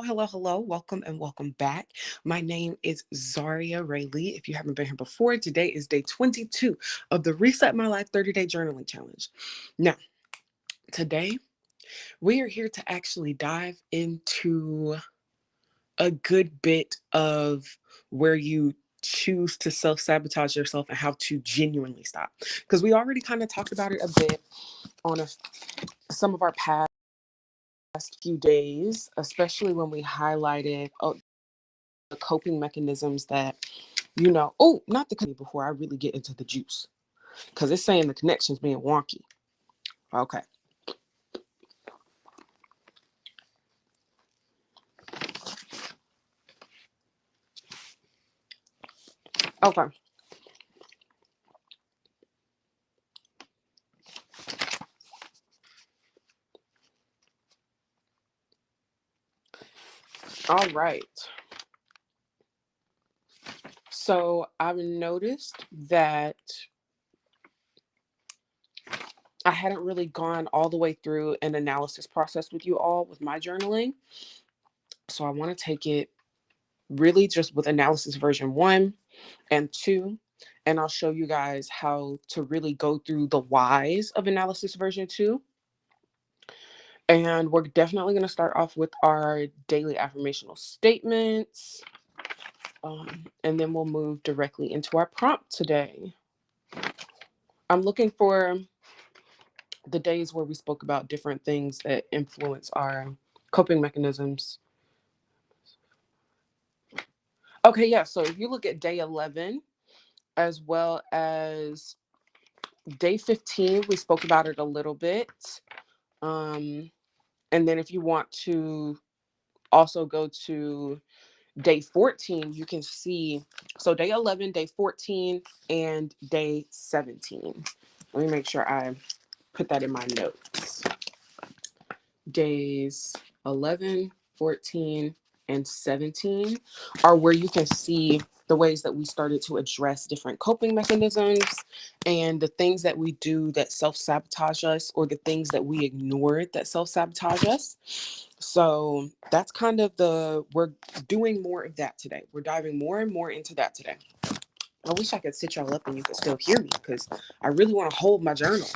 Hello, hello. Welcome and welcome back. My name is Zaria Rayleigh. If you haven't been here before, today is day 22 of the Reset My Life 30-Day Journaling Challenge. Now, today we are here to actually dive into a good bit of where you choose to self-sabotage yourself and how to genuinely stop. Because we already kind of talked about it a bit on some of our past few days, especially when we highlighted the coping mechanisms that, not the before I really get into the juice, because it's saying the connection's being wonky. Okay. Okay. All right. So I've noticed that I hadn't really gone all the way through an analysis process with you all with my journaling. So I want to take it really just with analysis version 1 and 2. And I'll show you guys how to really go through the whys of analysis version 2. And we're definitely going to start off with our daily affirmational statements. And then we'll move directly into our prompt today. I'm looking for the days where we spoke about different things that influence our coping mechanisms. Okay, yeah. So if you look at day 11, as well as day 15, we spoke about it a little bit. And then if you want to also go to day 14, you can see, so day 11, day 14, and day 17. Let me make sure I put that in my notes. Days 11, 14, and 17 are where you can see the ways that we started to address different coping mechanisms and the things that we do that self-sabotage us, or the things that we ignore that self-sabotage us. So that's kind of we're doing more of that today. We're diving more and more into that today. I wish I could sit y'all up and you could still hear me, because I really want to hold my journal.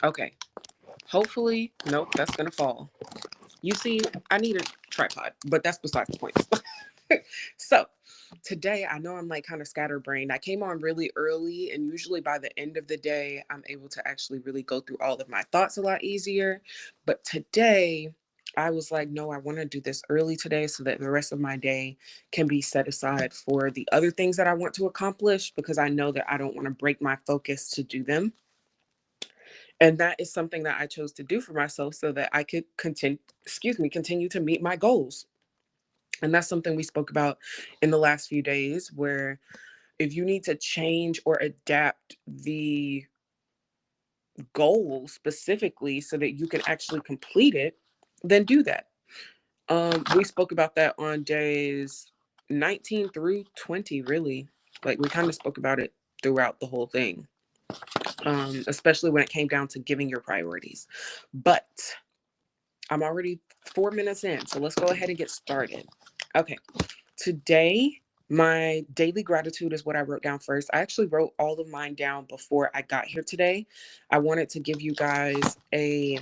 Okay. Hopefully, nope, that's going to fall. You see, I need a tripod, but that's besides the point. So today, I know I'm like kind of scatterbrained. I came on really early, and usually by the end of the day, I'm able to actually really go through all of my thoughts a lot easier. But today, I was like, no, I want to do this early today so that the rest of my day can be set aside for the other things that I want to accomplish, because I know that I don't want to break my focus to do them. And that is something that I chose to do for myself so that I could continue to meet my goals. And that's something we spoke about in the last few days, where if you need to change or adapt the goal specifically so that you can actually complete it, then do that. We spoke about that on days 19 through 20, really. Like, we kind of spoke about it throughout the whole thing, especially when it came down to giving your priorities. But I'm already 4 minutes in, so let's go ahead and get started. Okay, today, my daily gratitude is what I wrote down first. I actually wrote all of mine down before I got here today. I wanted to give you guys a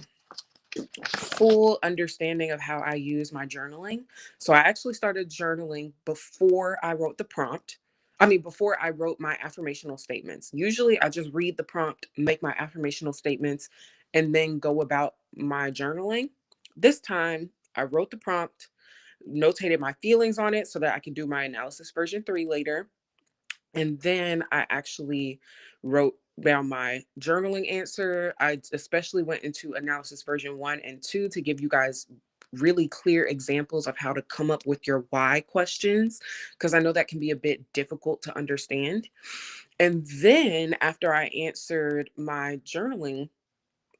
full understanding of how I use my journaling. So I actually started journaling before I wrote the prompt. Before I wrote my affirmational statements. Usually I just read the prompt, make my affirmational statements, and then go about my journaling. This time I wrote the prompt, notated my feelings on it so that I can do my analysis version 3 later. And then I actually wrote down my journaling answer. I especially went into analysis version 1 and 2 to give you guys really clear examples of how to come up with your why questions, because I know that can be a bit difficult to understand. And then after I answered my journaling,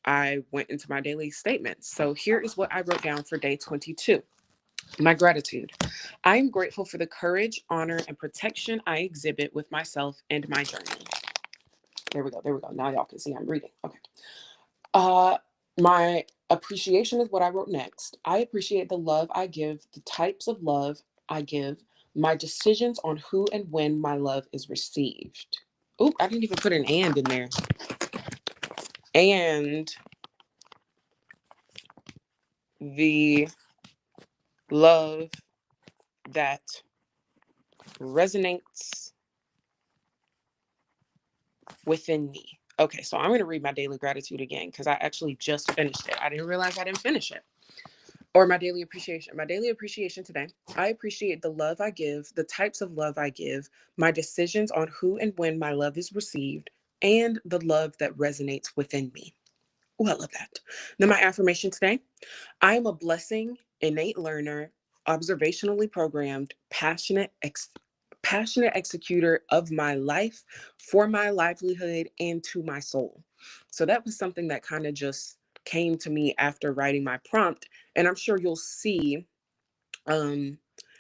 I went into my daily statements. So here is what I wrote down for day 22. My gratitude. I am grateful for the courage, honor, and protection I exhibit with myself and my journey. There we go. There we go. Now y'all can see I'm reading. Okay. My Appreciation is what I wrote next. I appreciate the love I give, the types of love I give, my decisions on who and when my love is received. Oh, I didn't even put an and in there. And the love that resonates within me. Okay, so I'm going to read my daily gratitude again because I actually just finished it. I didn't realize I didn't finish it. Or my daily appreciation. My daily appreciation today. I appreciate the love I give, the types of love I give, my decisions on who and when my love is received, and the love that resonates within me. Oh, I love that. Then my affirmation today. I am a blessing, innate learner, observationally programmed, passionate executor of my life for my livelihood and to my soul. So that was something that kind of just came to me after writing my prompt. And I'm sure you'll see um,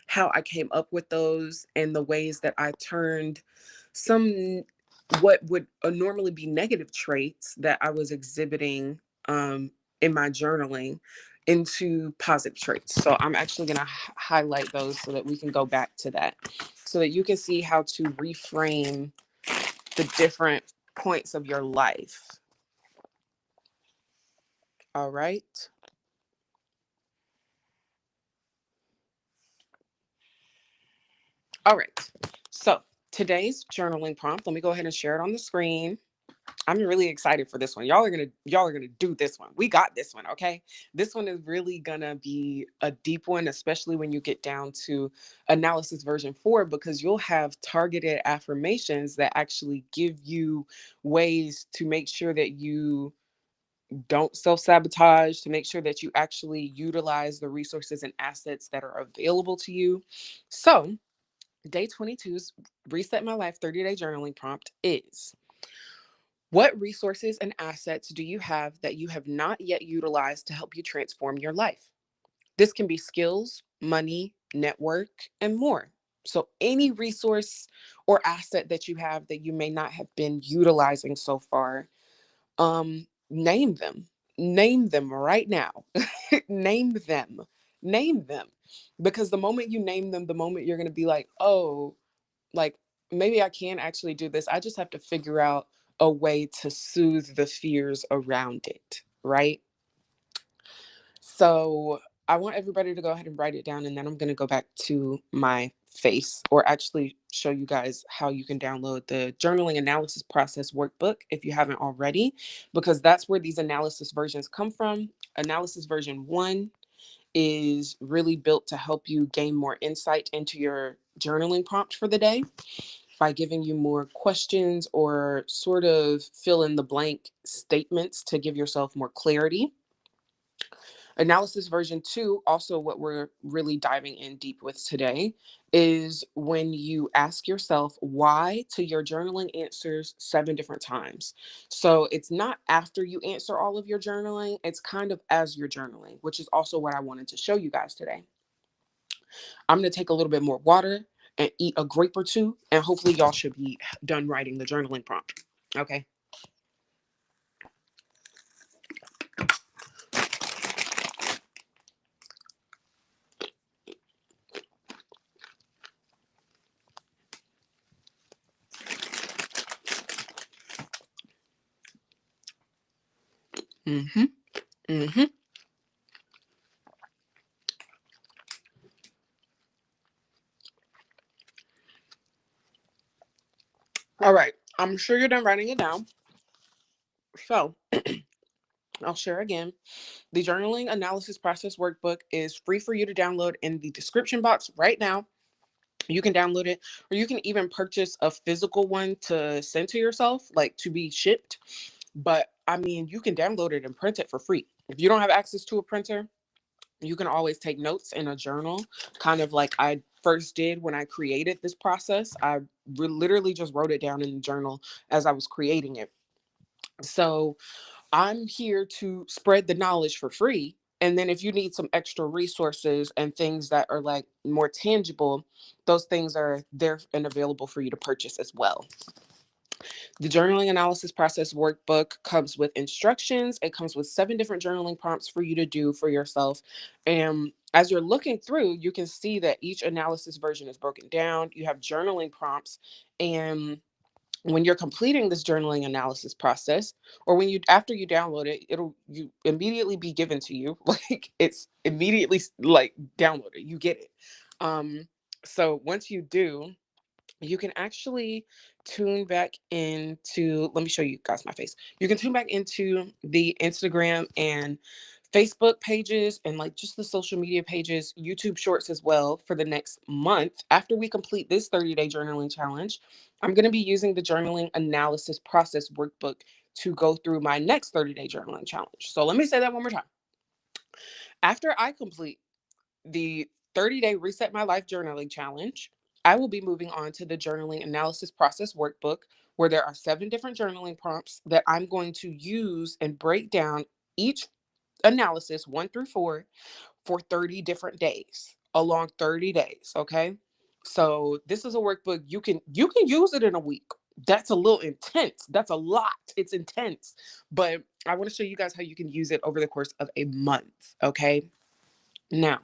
how I came up with those and the ways that I turned some what would normally be negative traits that I was exhibiting in my journaling into positive traits. So I'm actually going to highlight those so that we can go back to that so that you can see how to reframe the different points of your life. All right. All right. So today's journaling prompt, let me go ahead and share it on the screen. I'm really excited for this one. Y'all are gonna do this one. We got this one, okay? This one is really gonna be a deep one, especially when you get down to analysis version 4, because you'll have targeted affirmations that actually give you ways to make sure that you don't self-sabotage, to make sure that you actually utilize the resources and assets that are available to you. So day 22's Reset My Life 30-day journaling prompt is: what resources and assets do you have that you have not yet utilized to help you transform your life? This can be skills, money, network, and more. So, any resource or asset that you have that you may not have been utilizing so far, name them. Name them right now. Name them. Name them. Because the moment you name them, the moment you're going to be like, oh, like maybe I can actually do this. I just have to figure out a way to soothe the fears around it, right? So I want everybody to go ahead and write it down, and then I'm going to go back to my face, or actually show you guys how you can download the journaling analysis process workbook if you haven't already, because that's where these analysis versions come from. Analysis version 1 is really built to help you gain more insight into your journaling prompt for the day by giving you more questions or sort of fill in the blank statements to give yourself more clarity. Analysis version 2, also what we're really diving in deep with today, is when you ask yourself why to your journaling answers 7 different times. So it's not after you answer all of your journaling, it's kind of as you're journaling, which is also what I wanted to show you guys today. I'm going to take a little bit more water and eat a grape or two, and hopefully y'all should be done writing the journaling prompt. Okay. Mm-hmm. Mm-hmm. All right. I'm sure you're done writing it down. So I'll share again. The journaling analysis process workbook is free for you to download in the description box right now. You can download it, or you can even purchase a physical one to send to yourself, like to be shipped. But I mean, you can download it and print it for free. If you don't have access to a printer, you can always take notes in a journal, kind of like I first did when I created this process. I literally just wrote it down in the journal as I was creating it. So I'm here to spread the knowledge for free. And then if you need some extra resources and things that are like more tangible, those things are there and available for you to purchase as well. The journaling analysis process workbook comes with instructions. It comes with 7 different journaling prompts for you to do for yourself. And as you're looking through, you can see that each analysis version is broken down. You have journaling prompts. And when you're completing this journaling analysis process, or when you after you download it, it'll you immediately be given to you. Like it's immediately like downloaded. You get it. So once you do, you can actually tune back into, let me show you guys my face. You can tune back into the Instagram and Facebook pages and like just the social media pages, YouTube shorts as well for the next month. After we complete this 30-day journaling challenge, I'm going to be using the journaling analysis process workbook to go through my next 30-day journaling challenge. So let me say that one more time. After I complete the 30-day Reset My Life journaling challenge, I will be moving on to the journaling analysis process workbook, where there are 7 different journaling prompts that I'm going to use and break down each analysis 1 through 4 for 30 different days, along 30 days. Okay. So this is a workbook you can use it in a week. That's a little intense. That's a lot. It's intense. But I want to show you guys how you can use it over the course of a month. Okay. Now,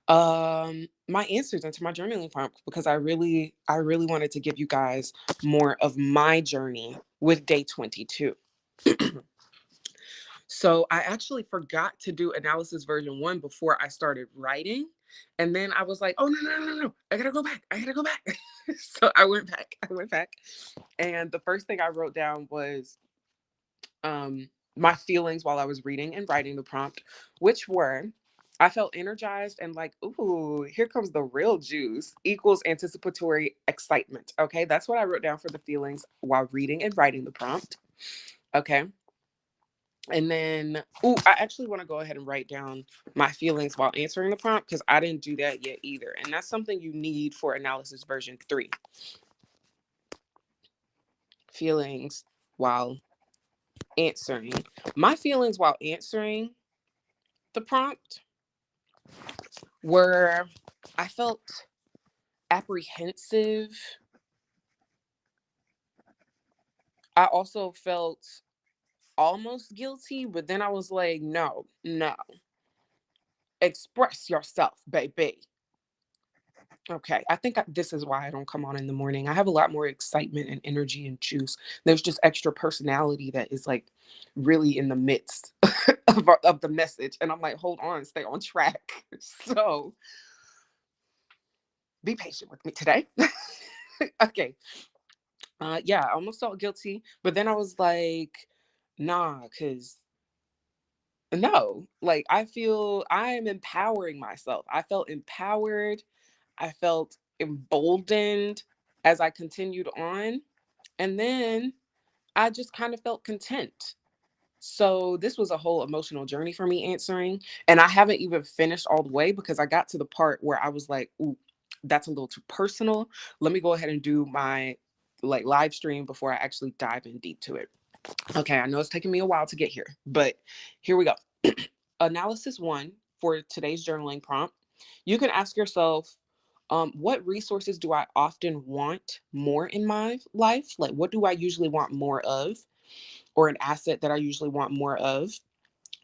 my answers into my journaling prompt, because I really wanted to give you guys more of my journey with day 22. So I actually forgot to do analysis version 1 before I started writing, and then I was like, oh, no, I gotta go back, so I went back, and the first thing I wrote down was my feelings while I was reading and writing the prompt, which were, I felt energized and like, ooh, here comes the real juice, equals anticipatory excitement. Okay, that's what I wrote down for the feelings while reading and writing the prompt. Okay. And then, ooh, I actually want to go ahead and write down my feelings while answering the prompt, because I didn't do that yet either. And that's something you need for analysis version 3. Feelings while answering. My feelings while answering the prompt were, I felt apprehensive. I also felt almost guilty, but then I was like, no, no, express yourself, baby. Okay, I think this is why I don't come on in the morning. I have a lot more excitement and energy and juice. There's just extra personality that is like really in the midst of the message. And I'm like, hold on, stay on track. So be patient with me today. Okay. Yeah, I almost felt guilty, but then I was like, nah, because no, like I feel I am empowering myself. I felt empowered. I felt emboldened as I continued on. And then I just kind of felt content. So this was a whole emotional journey for me answering. And I haven't even finished all the way, because I got to the part where I was like, ooh, that's a little too personal. Let me go ahead and do my like live stream before I actually dive in deep to it. Okay, I know it's taking me a while to get here, but here we go. Analysis 1 for today's journaling prompt. You can ask yourself, what resources do I often want more in my life? Like, what do I usually want more of? Or an asset that I usually want more of?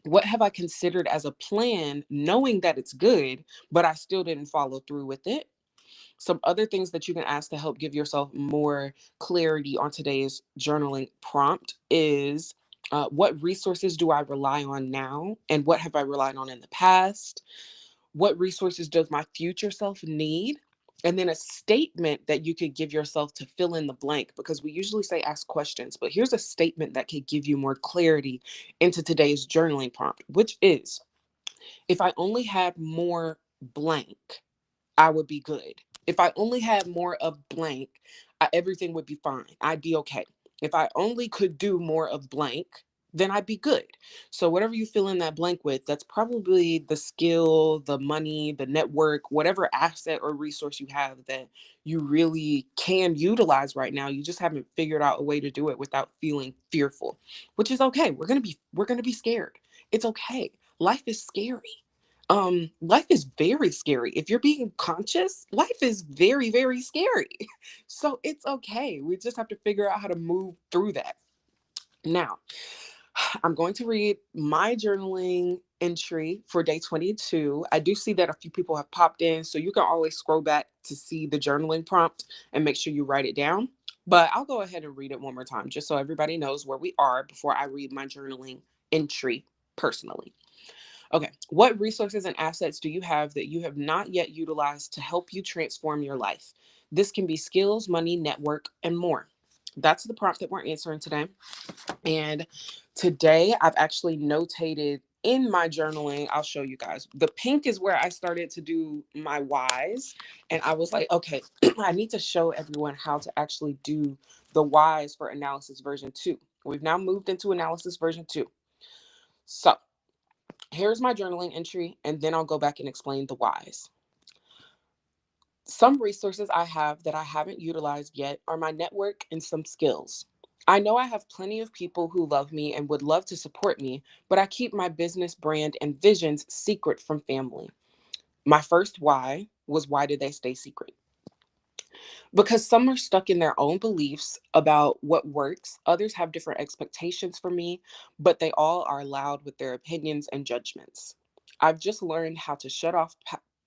What have I considered as a plan, knowing that it's good, but I still didn't follow through with it? Some other things that you can ask to help give yourself more clarity on today's journaling prompt is, what resources do I rely on now? And what have I relied on in the past? What resources does my future self need? And then a statement that you could give yourself to fill in the blank, because we usually say ask questions, but here's a statement that could give you more clarity into today's journaling prompt, which is, if I only had more blank, I would be good. If I only had more of blank, everything would be fine. I'd be okay. If I only could do more of blank, then I'd be good. So, whatever you fill in that blank with, that's probably the skill, the money, the network, whatever asset or resource you have that you really can utilize right now. You just haven't figured out a way to do it without feeling fearful, which is okay. We're going to be scared. It's okay. Life is scary. Life is very scary. If you're being conscious, life is very, very scary. So it's okay. We just have to figure out how to move through that. Now, I'm going to read my journaling entry for day 22. I do see that a few people have popped in, so you can always scroll back to see the journaling prompt and make sure you write it down. But I'll go ahead and read it one more time just so everybody knows where we are before I read my journaling entry personally. Okay. What resources and assets do you have that you have not yet utilized to help you transform your life? This can be skills, money, network, and more. That's the prompt that we're answering today. And today I've actually notated in my journaling, I'll show you guys. The pink is where I started to do my whys. And I was like, okay, I need to show everyone how to actually do the whys for analysis version 2. We've now moved into analysis version 2. So here's my journaling entry, and then I'll go back and explain the whys. Some resources I have that I haven't utilized yet are my network and some skills. I know I have plenty of people who love me and would love to support me, but I keep my business brand and visions secret from family. My first why was, why did they stay secret? Because some are stuck in their own beliefs about what works, others have different expectations for me, but they all are loud with their opinions and judgments. I've just learned how to shut off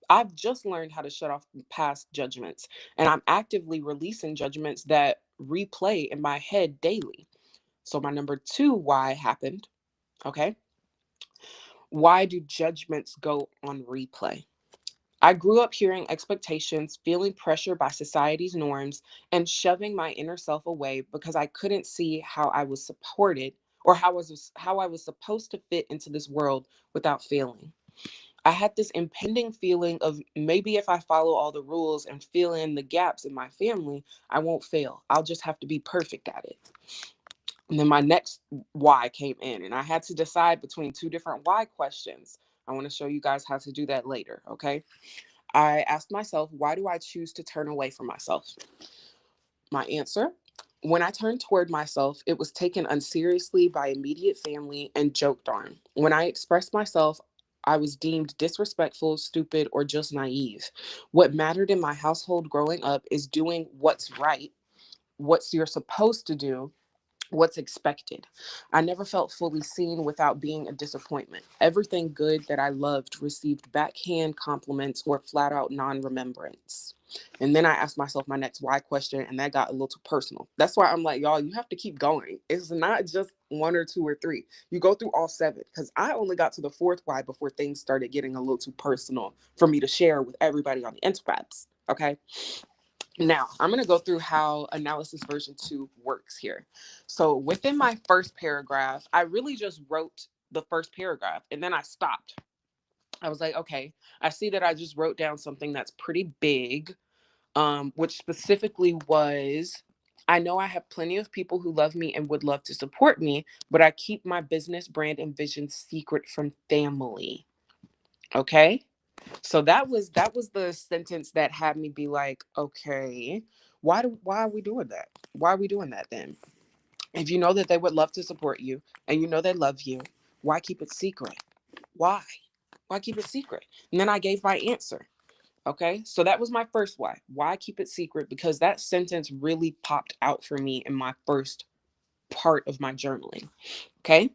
I've just learned how to shut off past judgments, and I'm actively releasing judgments that replay in my head daily. So my number 2 why happened, okay? Why do judgments go on replay? I grew up hearing expectations, feeling pressure by society's norms, and shoving my inner self away because I couldn't see how I was supported or how I was supposed to fit into this world without failing. I had this impending feeling of, maybe if I follow all the rules and fill in the gaps in my family, I won't fail. I'll just have to be perfect at it. And then my next why came in, and I had to decide between two different why questions. I want to show you guys how to do that later, okay? I asked myself, why do I choose to turn away from myself? My answer: when I turned toward myself, it was taken unseriously by immediate family and joked on. When I expressed myself, I was deemed disrespectful, stupid, or just naive. What mattered in my household growing up is doing what's right, what you're supposed to do, what's expected. I never felt fully seen without being a disappointment. Everything good that I loved received backhand compliments or flat out non remembrance. And then I asked myself my next why question, and that got a little personal. That's why I'm like, y'all, you have to keep going. It's not just one or two or three. You go through all seven, because I only got to the fourth why before things started getting a little too personal for me to share with everybody on the interwebs. Okay. Now, I'm going to go through how analysis version 2 works here. So, within my first paragraph, I really just wrote the first paragraph and then I stopped. I was like, okay, I see that I just wrote down something that's pretty big, which specifically was, I know I have plenty of people who love me and would love to support me, but I keep my business brand and vision secret from family. Okay. So that was the sentence that had me be like, okay, why are we doing that? Why are we doing that then? If you know that they would love to support you and you know they love you, why keep it secret? Why? Why keep it secret? And then I gave my answer. Okay? So that was my first why. Why keep it secret? Because that sentence really popped out for me in my first part of my journaling. Okay?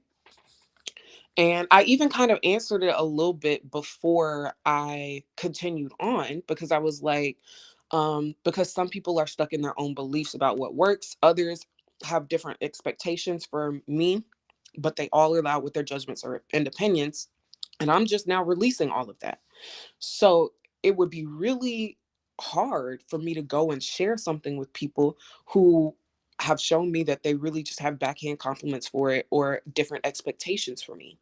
And I even kind of answered it a little bit before I continued on, because I was like, because some people are stuck in their own beliefs about what works, others have different expectations for me, but they all are loud with their judgments or and opinions. And I'm just now releasing all of that. So it would be really hard for me to go and share something with people who have shown me that they really just have backhand compliments for it or different expectations for me.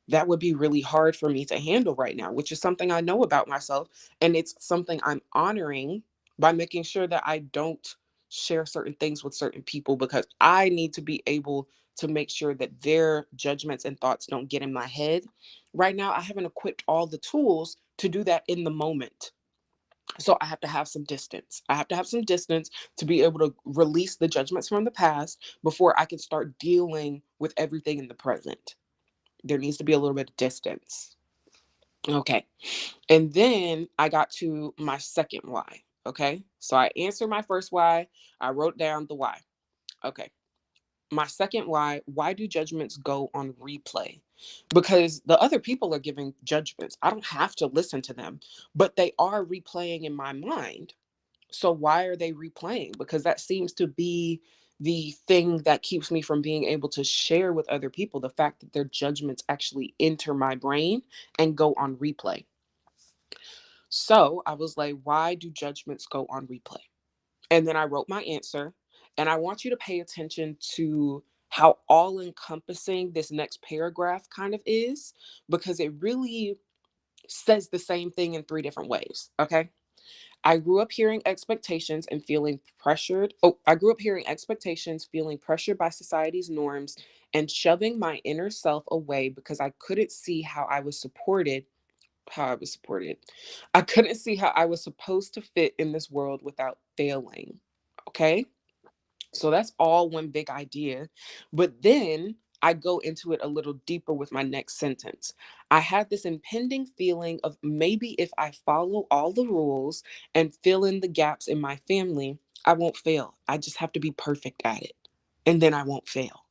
That would be really hard for me to handle right now, which is something I know about myself. And it's something I'm honoring by making sure that I don't share certain things with certain people, because I need to be able to make sure that their judgments and thoughts don't get in my head. Right now, I haven't equipped all the tools to do that in the moment. So I have to have some distance. I have to have some distance to be able to release the judgments from the past before I can start dealing with everything in the present. There needs to be a little bit of distance. Okay. And then I got to my second why. Okay. So I answered my first why. I wrote down the why. Okay. My second why do judgments go on replay? Because the other people are giving judgments. I don't have to listen to them, but they are replaying in my mind. So why are they replaying? Because that seems to be the thing that keeps me from being able to share with other people, the fact that their judgments actually enter my brain and go on replay. So I was like, why do judgments go on replay? And then I wrote my answer. And I want you to pay attention to how all encompassing this next paragraph kind of is, because it really says the same thing in three different ways. Okay. I grew up hearing expectations and feeling pressured. Oh, I grew up hearing expectations, feeling pressured by society's norms, and shoving my inner self away because I couldn't see how I was supported. How I was supported. I couldn't see how I was supposed to fit in this world without failing. Okay. So that's all one big idea. But then I go into it a little deeper with my next sentence. I had this impending feeling of maybe if I follow all the rules and fill in the gaps in my family, I won't fail. I just have to be perfect at it. And then I won't fail.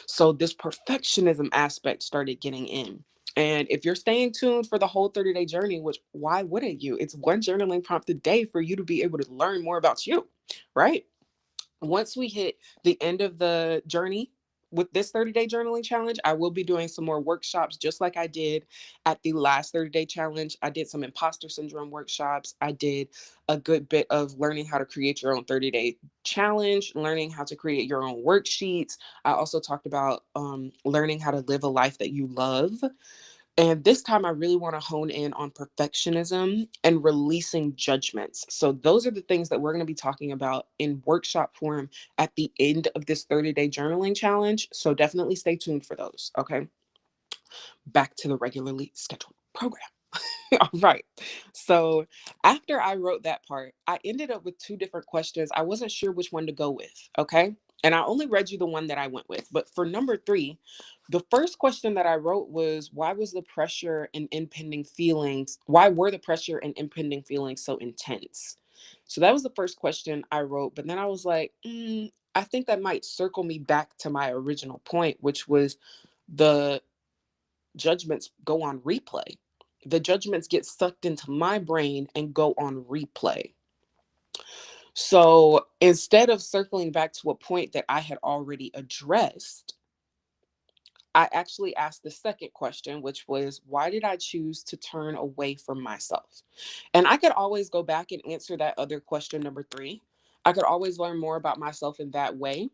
So this perfectionism aspect started getting in. And if you're staying tuned for the whole 30-day journey, which why wouldn't you? It's one journaling prompt a day for you to be able to learn more about you, right? Once we hit the end of the journey with this 30-day journaling challenge, I will be doing some more workshops just like I did at the last 30-day challenge. I did some imposter syndrome workshops. I did a good bit of learning how to create your own 30-day challenge, learning how to create your own worksheets. I also talked about learning how to live a life that you love. And this time, I really want to hone in on perfectionism and releasing judgments. So, those are the things that we're going to be talking about in workshop form at the end of this 30-day journaling challenge. So, definitely stay tuned for those. Okay. Back to the regularly scheduled program. All right. So after I wrote that part, I ended up with two different questions. I wasn't sure which one to go with. Okay. And I only read you the one that I went with. But for number three, the first question that I wrote was why was the pressure and impending feelings, why were the pressure and impending feelings so intense? So that was the first question I wrote. But then I was like, I think that might circle me back to my original point, which was the judgments go on replay. The judgments get sucked into my brain and go on replay. So instead of circling back to a point that I had already addressed, I actually asked the second question, which was, why did I choose to turn away from myself? And I could always go back and answer that other question, number three. I could always learn more about myself in that way.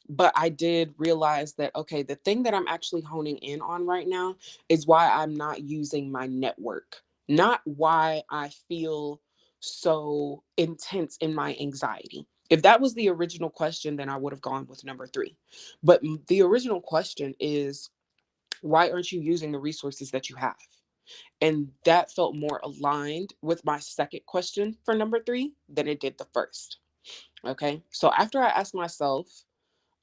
But I did realize that, okay, the thing that I'm actually honing in on right now is why I'm not using my network, not why I feel so intense in my anxiety. If that was the original question, then I would have gone with number three. But the original question is, why aren't you using the resources that you have? And that felt more aligned with my second question for number three than it did the first. Okay. So after I asked myself,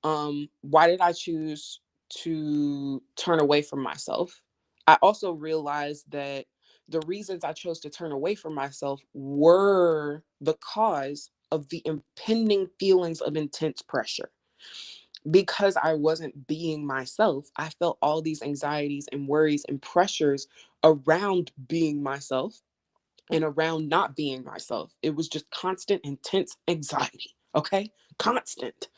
why did I choose to turn away from myself? I also realized that the reasons I chose to turn away from myself were the cause of the impending feelings of intense pressure. Because I wasn't being myself, I felt all these anxieties and worries and pressures around being myself and around not being myself. It was just constant, intense anxiety. Okay. Constant.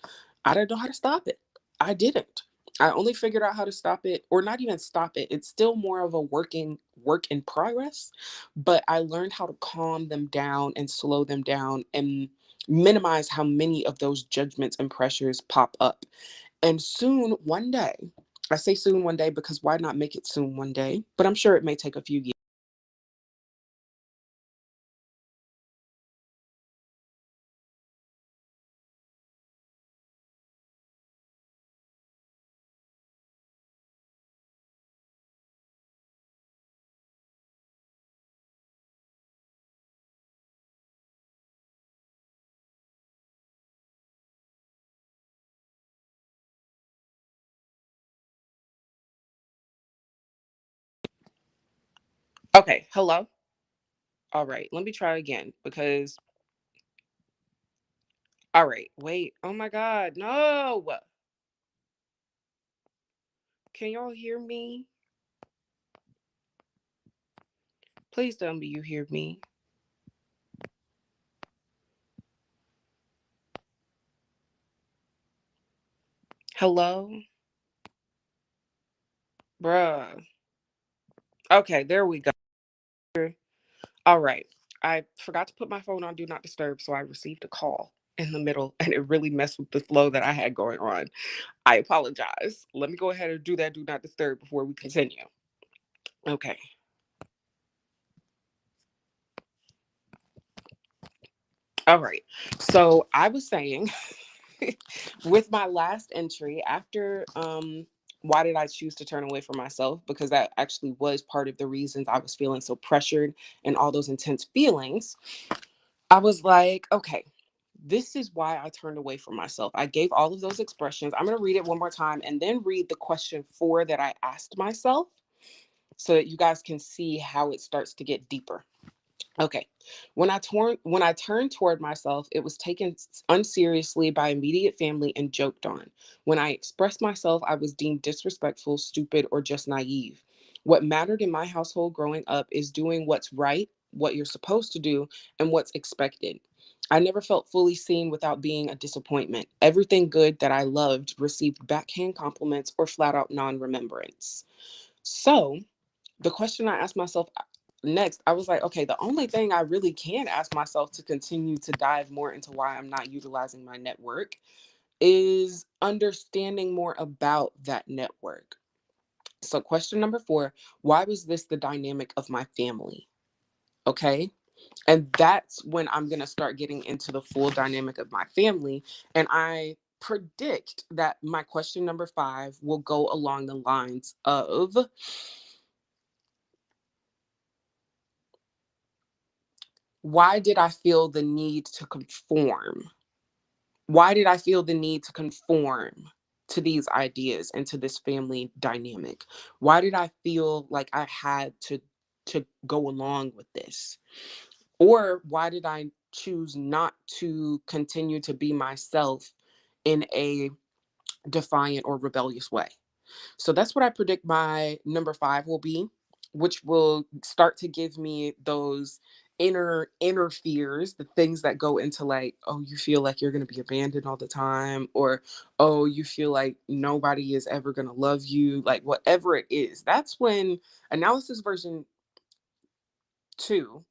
I didn't know how to stop it. I didn't. I only figured out how to stop it, or not even stop it. It's still more of a work in progress, but I learned how to calm them down and slow them down and minimize how many of those judgments and pressures pop up. And soon, one day, I say soon one day because why not make it soon one day? But I'm sure it may take a few years. Okay, hello. All right, let me try again because, all right, wait. Oh my God, no. Can y'all hear me? Please tell me you hear me. Hello? Bruh. Okay, there we go. All right. I forgot to put my phone on Do Not Disturb, so I received a call in the middle and it really messed with the flow that I had going on. I apologize. Let me go ahead and do that Do Not Disturb before we continue. Okay. All right. So I was saying with my last entry after why did I choose to turn away from myself, because that actually was part of the reasons I was feeling so pressured and all those intense feelings. I was like, okay, this is why I turned away from myself. I gave all of those expressions. I'm going to read it one more time and then read the question 4 that I asked myself so that you guys can see how it starts to get deeper. Okay. When I turned toward myself, it was taken unseriously by immediate family and joked on. When I expressed myself, I was deemed disrespectful, stupid, or just naive. What mattered in my household growing up is doing what's right, what you're supposed to do, and what's expected. I never felt fully seen without being a disappointment. Everything good that I loved received backhand compliments or flat out non remembrance. So, the question I asked myself next, I was like, okay, the only thing I really can ask myself to continue to dive more into why I'm not utilizing my network is understanding more about that network. So, question number 4, why was this the dynamic of my family? Okay. And that's when I'm going to start getting into the full dynamic of my family. And I predict that my question number 5 will go along the lines of, why did I feel the need to conform? Why did I feel the need to conform to these ideas and to this family dynamic? Why did I feel like I had to go along with this? Or why did I choose not to continue to be myself in a defiant or rebellious way? So that's what I predict my number 5 will be, which will start to give me those inner fears, the things that go into like, oh, you feel like you're going to be abandoned all the time, or oh, you feel like nobody is ever going to love you, like whatever it is. That's when analysis version 2,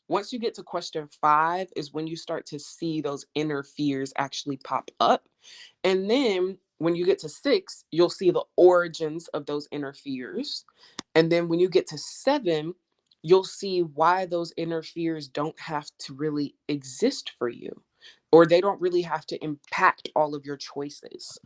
once you get to question 5 is when you start to see those inner fears actually pop up. And then when you get to 6, you'll see the origins of those inner fears. And then when you get to 7, you'll see why those inner fears don't have to really exist for you, or they don't really have to impact all of your choices.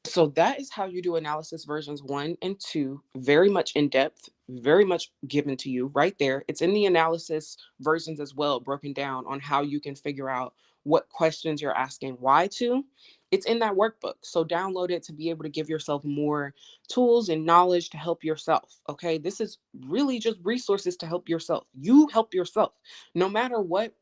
So that is how you do analysis versions 1 and 2, very much in depth, very much given to you right there. It's in the analysis versions as well, broken down on how you can figure out what questions you're asking why to. It's in that workbook. So download it to be able to give yourself more tools and knowledge to help yourself. Okay. This is really just resources to help yourself. You help yourself no matter what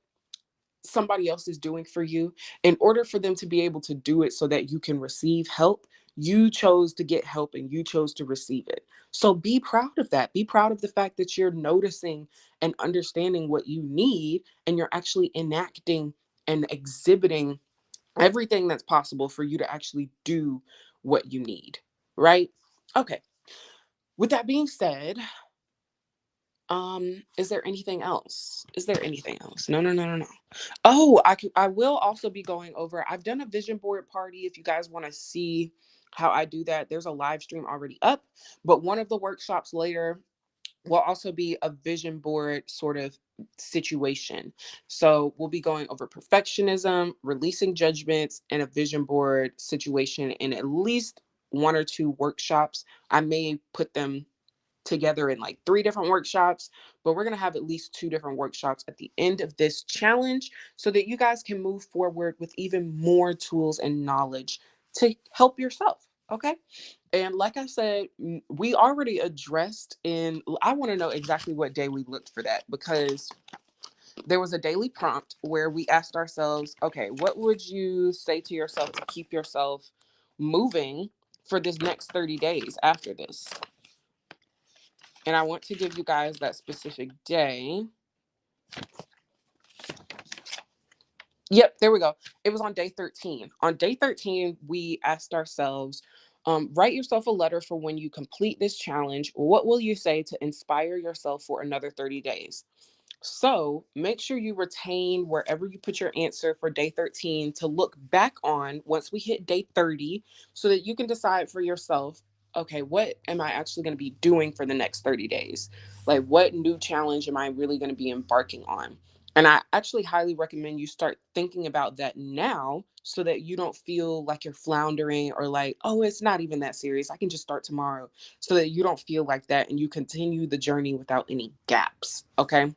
somebody else is doing for you. In order for them to be able to do it so that you can receive help, you chose to get help and you chose to receive it. So be proud of that. Be proud of the fact that you're noticing and understanding what you need, and you're actually enacting and exhibiting everything that's possible for you to actually do what you need, right? Okay. With that being said, is there anything else? Is there anything else? No, no, no, no, no. Oh, I will also be going over. I've done a vision board party. If you guys want to see how I do that, there's a live stream already up. But one of the workshops later will also be a vision board sort of situation. So we'll be going over perfectionism, releasing judgments, and a vision board situation in at least 1 or 2 workshops. I may put them together in like 3 different workshops, but we're going to have at least 2 different workshops at the end of this challenge so that you guys can move forward with even more tools and knowledge to help yourself. Okay. And like I said, we already addressed I want to know exactly what day we looked for that, because there was a daily prompt where we asked ourselves, okay, what would you say to yourself to keep yourself moving for this next 30 days after this? And I want to give you guys that specific day. Yep, there we go. It was on day 13. On day 13, we asked ourselves, write yourself a letter for when you complete this challenge. What will you say to inspire yourself for another 30 days? So make sure you retain wherever you put your answer for day 13 to look back on once we hit day 30, so that you can decide for yourself, okay, what am I actually going to be doing for the next 30 days? Like, what new challenge am I really going to be embarking on? And I actually highly recommend you start thinking about that now, so that you don't feel like you're floundering or like, oh, it's not even that serious, I can just start tomorrow. So that you don't feel like that and you continue the journey without any gaps. Okay.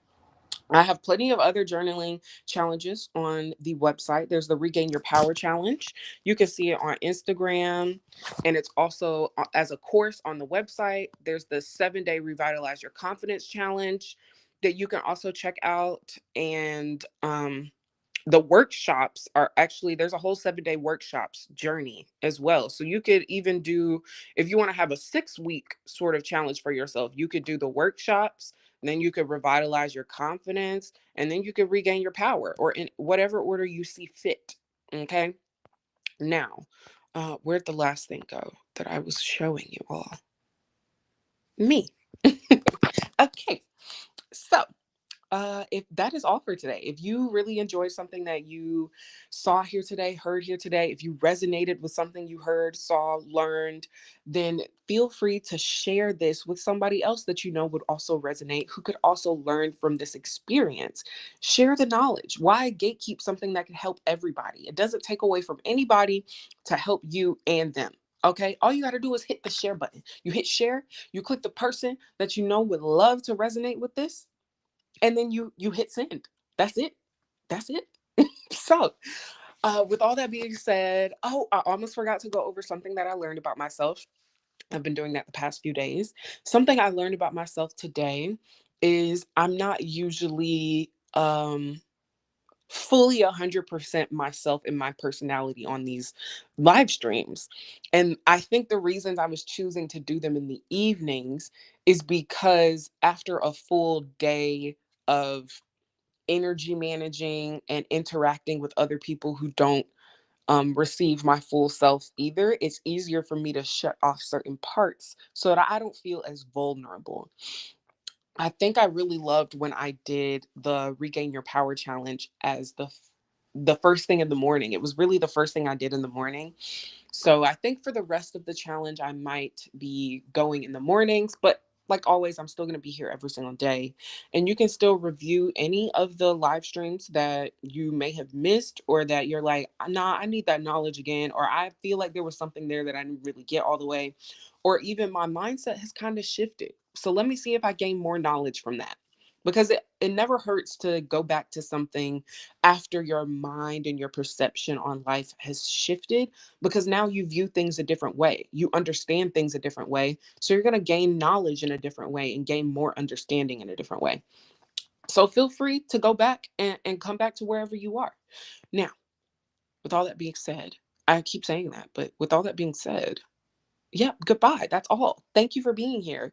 I have plenty of other journaling challenges on the website. There's the Regain Your Power Challenge. You can see it on Instagram, and it's also as a course on the website. There's the 7-day Revitalize Your Confidence Challenge that you can also check out. And the workshops are actually, there's a whole 7-day workshops journey as well. So you could even do, if you want to have a 6-week sort of challenge for yourself, you could do the workshops, and then you could revitalize your confidence, and then you could regain your power, or in whatever order you see fit. Okay. Now, where'd the last thing go that I was showing you all? Me. Okay. So if that is all for today, if you really enjoyed something that you saw here today, heard here today, if you resonated with something you heard, saw, learned, then feel free to share this with somebody else that you know would also resonate, who could also learn from this experience. Share the knowledge. Why gatekeep something that can help everybody? It doesn't take away from anybody to help you and them. Okay, all you got to do is hit the share button. You hit share, you click the person that you know would love to resonate with this, and then you hit send. That's it. That's it. So with all that being said, oh, I almost forgot to go over something that I learned about myself. I've been doing that the past few days. Something I learned about myself today is I'm not usually fully 100% myself and my personality on these live streams. And I think the reasons I was choosing to do them in the evenings is because after a full day of energy managing and interacting with other people who don't receive my full self either, it's easier for me to shut off certain parts so that I don't feel as vulnerable. I think I really loved when I did the Regain Your Power challenge as the first thing in the morning. It was really the first thing I did in the morning. So I think for the rest of the challenge, I might be going in the mornings, but like always, I'm still going to be here every single day. And you can still review any of the live streams that you may have missed, or that you're like, nah, I need that knowledge again, or I feel like there was something there that I didn't really get all the way, or even my mindset has kind of shifted. So let me see if I gain more knowledge from that. Because it never hurts to go back to something after your mind and your perception on life has shifted, because now you view things a different way. You understand things a different way. So you're going to gain knowledge in a different way and gain more understanding in a different way. So feel free to go back and come back to wherever you are. Now, with all that being said, I keep saying that, but with all that being said, yeah, goodbye. That's all. Thank you for being here.